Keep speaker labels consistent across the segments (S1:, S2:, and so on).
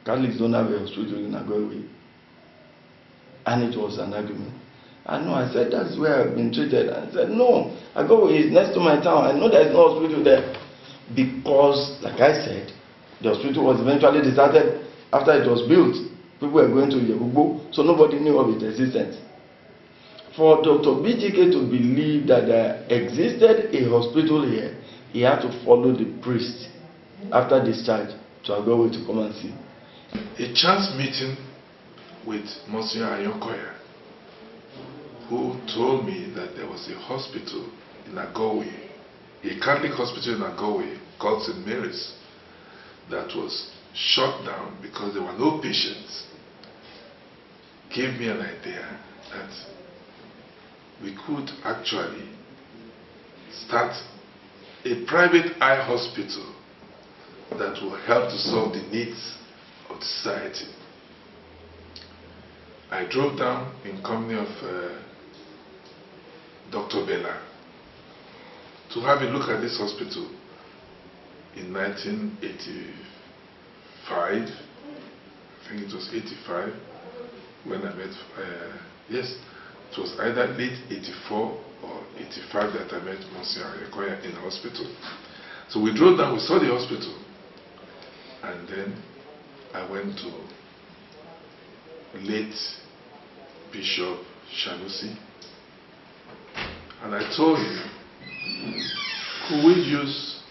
S1: Catholics don't have a hospital in Ago-Iwoye. And it was an argument. I said, that's where I've been treated. And I said, no, Ago-Iwoye is next to my town. I know there's no hospital there. Because, like I said, the hospital was eventually deserted after it was built. People were going to Yebugbo, so nobody knew of its existence. For Dr. BGK to believe that there existed a hospital here, he had to follow the priest after discharge to Ago-Iwoye to come and see.
S2: A chance meeting with Monsieur Ago-Iwoye, who told me that there was a hospital in Ago-Iwoye, a Catholic hospital in Ago-Iwoye called St. Mary's, that was shut down because there were no patients, gave me an idea that we could actually start a private eye hospital that will help to solve the needs of society. I drove down in company of Dr. Bella to have a look at this hospital in 1985. I think it was 85 when I met, yes, it was either late 84 or 85 that I met Monsieur Ago-Iwoye in the hospital. So we drove down, we saw the hospital, and then I went to late Bishop Shanusi, and I told him, could we use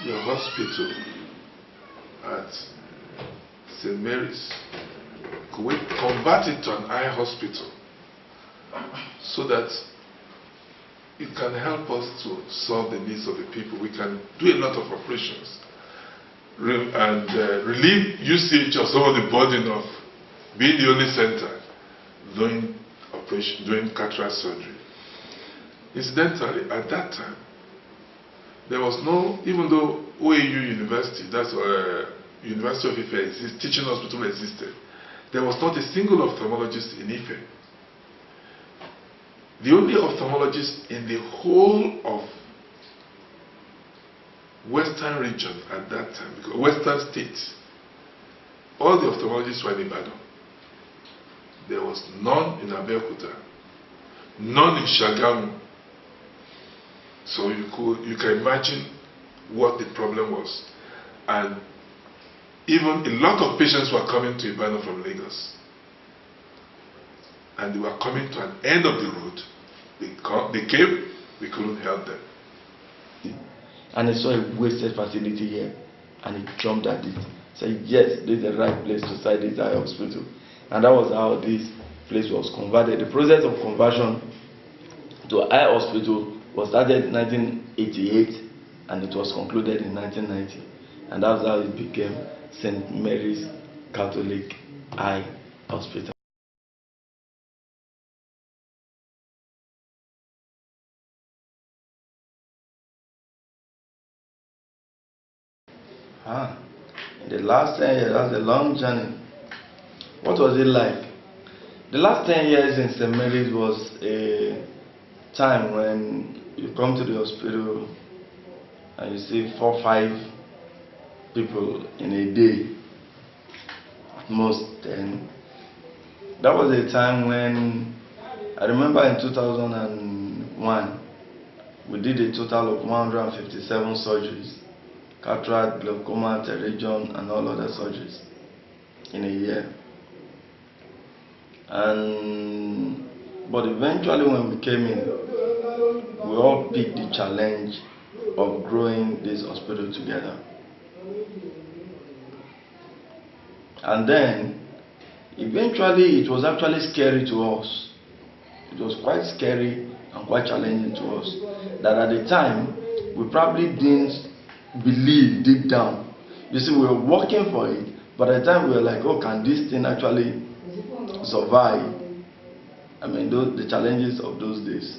S2: your hospital at St. Mary's? Could we convert it to an eye hospital so that it can help us to solve the needs of the people? We can do a lot of operations and relieve UCH of some of the burden of being the only center doing operation, doing cataract surgery. Incidentally, at that time, there was no, even though OAU University, that's University of Ife, teaching hospital existed, there was not a single ophthalmologist in Ife. The only ophthalmologist in the whole of Western region at that time, because Western states, all the ophthalmologists were in Ibadan. There was none in Abeokuta, none in Shagamu. So you can imagine what the problem was. And even a lot of patients were coming to Ibadan from Lagos. And they were coming to an end of the road. They came, we couldn't help them.
S1: And he saw a wasted facility here, and he jumped at it. Said, yes, this is the right place to site this eye hospital. And that was how this place was converted. The process of conversion to eye hospital was started in 1988, and it was concluded in 1990. And that's how it became St. Mary's Catholic Eye Hospital. In the last 10 years, that's a long journey. What was it like? The last 10 years in St. Mary's was a time when you come to the hospital and you see 4 or 5 people in a day, at most 10. That was a time when, I remember in 2001, we did a total of 157 surgeries. Cataract, glaucoma, pterygium, and all other surgeries in a year. But eventually when we came in, we all picked the challenge of growing this hospital together. And then, eventually it was actually scary to us. It was quite scary and quite challenging to us. That at the time, we probably didn't believe deep down. You see, we were working for it, but at the time we were like, oh, can this thing actually survive? I mean, the challenges of those days.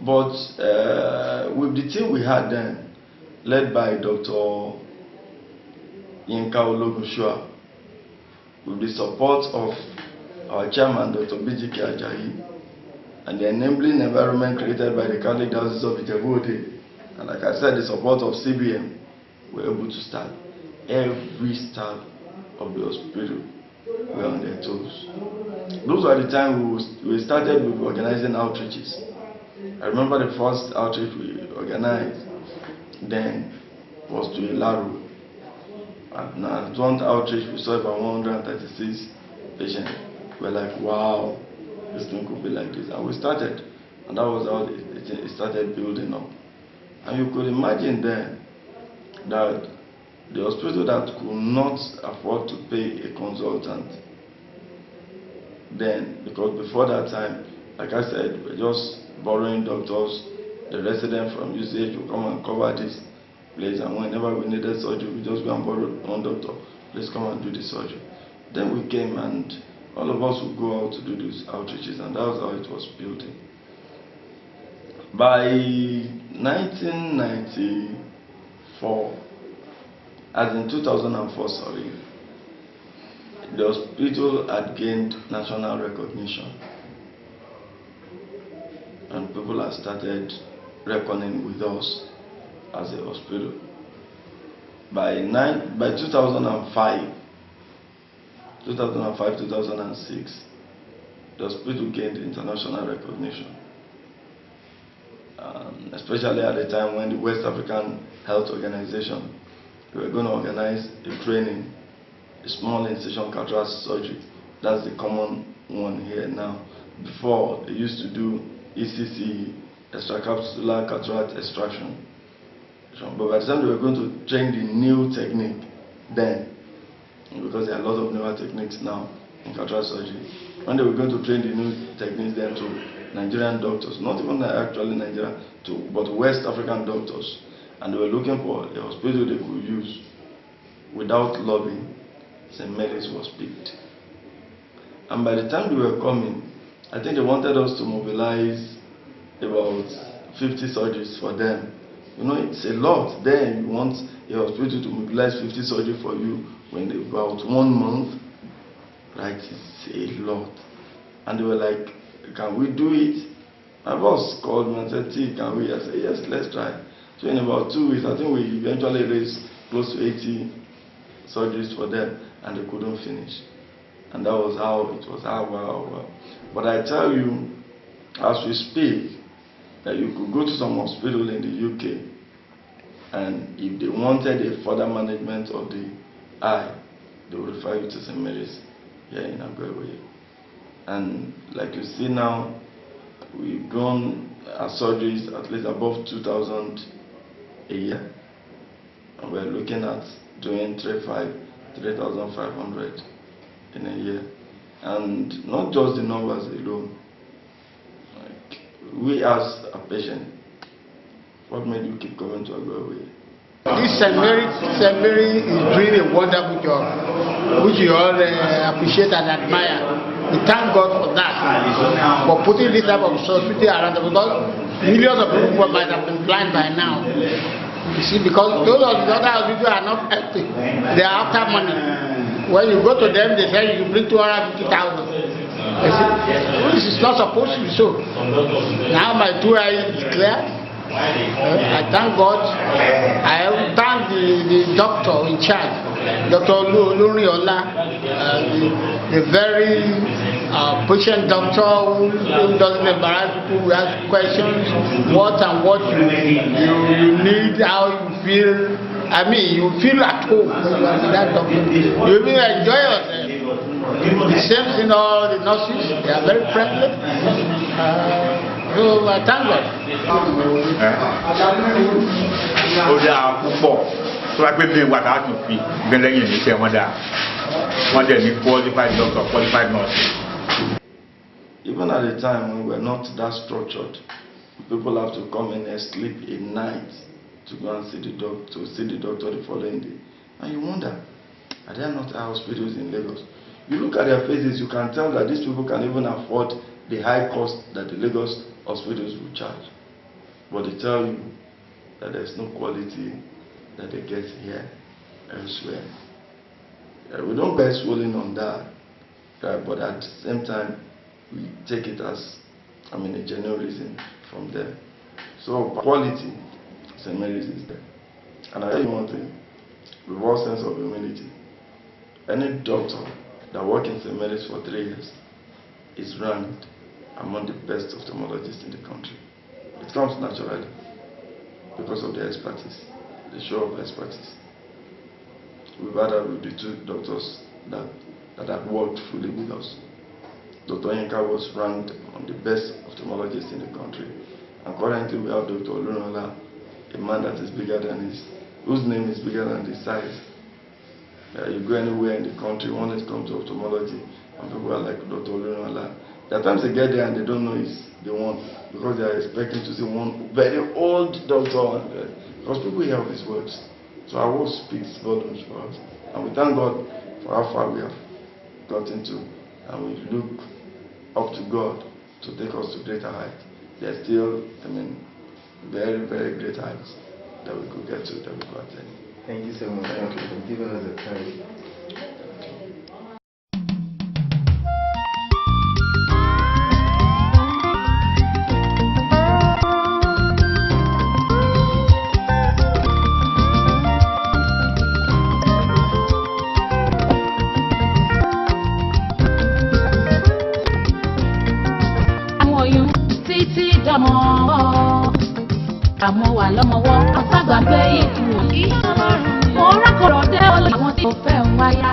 S1: But with the team we had then, led by Dr. Yinka Ologunshua, with the support of our chairman, Dr. BGK Ajayi, and the enabling environment created by the Catholic Diocese of Ijebu-Ode, and like I said, the support of CBM, we were able to start every staff of the hospital were on their toes. Those were the time we started with organizing outreaches. I remember the first outreach we organized then was to Ilaru. At one outreach we saw about 136 patients. We were like, wow, this thing could be like this. And we started, and that was how it started building up. And you could imagine then that the hospital that could not afford to pay a consultant then, because before that time, like I said, we're just borrowing doctors, the resident from UCH will come and cover this place, and whenever we needed surgery, we just go and borrow one doctor, please come and do the surgery. Then we came and all of us would go out to do these outreaches, and that was how it was building. By 1994, as in 2004, sorry, the hospital had gained national recognition, and people have started reckoning with us as a hospital. By 2005, 2006, the hospital gained international recognition, especially at the time when the West African Health Organization, we were going to organize a training, a small incision cataract surgery. That's the common one here now. Before, they used to do ECC, extracapsular cataract extraction. But by the time they were going to train the new technique, then, because there are a lot of newer techniques now in cataract surgery, when they were going to train the new techniques then to Nigerian doctors, not even actually Nigerian, but West African doctors, and they were looking for a hospital they could use without lobbying, St. Mary's was picked. And by the time they were coming, I think they wanted us to mobilize about 50 surgeries for them. You know, it's a lot. Then you want a hospital to mobilize 50 surgeries for you when they about 1 month, right? It's a lot. And they were like, can we do it? My boss called me and said, T, can we? I said, yes, let's try. So in about 2 weeks, I think we eventually raised close to 80 surgeries for them, and they couldn't finish. And that was how it was. Wow. But I tell you, as we speak, that you could go to some hospital in the UK, and if they wanted a further management of the eye, they would refer you to St. Mary's here in Ago-Iwoye. And like you see now, we've grown our surgeries at least above 2,000 a year, and we're looking at doing 3,500 in a year. And not just the numbers alone. Like, we asked a patient, what made you keep coming to Ago-Iwoye?
S3: This St. Mary is doing a wonderful job, which you all appreciate and admire. We thank God for that, for putting this type of hospital around, because millions of people might have been blind by now. You see, because those of the other hospitals are not empty. They are after money. When you go to them, they say you bring 250,000. This is not supposed to be so. Now my 2 eyes is clear. I thank God. I thank the doctor in charge, Dr. Luriola, the very patient doctor who doesn't embarrass people, who ask questions, what you need, how you feel. I mean, you feel at home when you are with that doctor. You will enjoy yourself. The same thing, all the nurses, they are very friendly. So I thank God.
S4: So I believe what I have to be getting in the same one day qualified doctor, qualified nurse.
S1: Even at the time when we're not that structured, people have to come in and sleep a night to go and see the doctor the following day. And you wonder, are there not hospitals in Lagos? You look at their faces, you can tell that these people can even afford the high cost that the Lagos hospitals will charge. But they tell you that there's no quality that they get here elsewhere. We don't get swollen on that, but at the same time, we take it as, a genuine reason from them. So quality, St. Mary's is there. And I tell you one thing, with all sense of humility, any doctor that works in St. Mary's for 3 years is ranked among the best ophthalmologists in the country. It comes naturally because of their expertise, the show of expertise. We've had that with the 2 doctors that have worked fully with us. Dr. Yinka was ranked among the best ophthalmologists in the country. And currently we have Dr. Olunola, a man that is bigger than whose name is bigger than his size. You go anywhere in the country when it comes to ophthalmology, and people are like Dr. Olunola. There are times they get there and they don't know it's the one, because they are expecting to see one very old doctor, because people hear of his words. So our word speaks volumes for us. And we thank God for how far we have gotten to, and we look up to God to take us to greater heights. There are still, very, very great heights that we could get to, that we could attain.
S5: Thank you so much. Thank you for giving us the time.
S6: Àmọ́ wà lọ́mọwọ́ afágbàgbé ikú òní. Mo rákọ̀rọ̀ dé ọ̀la àwọn tí kò fẹ́ wáyà.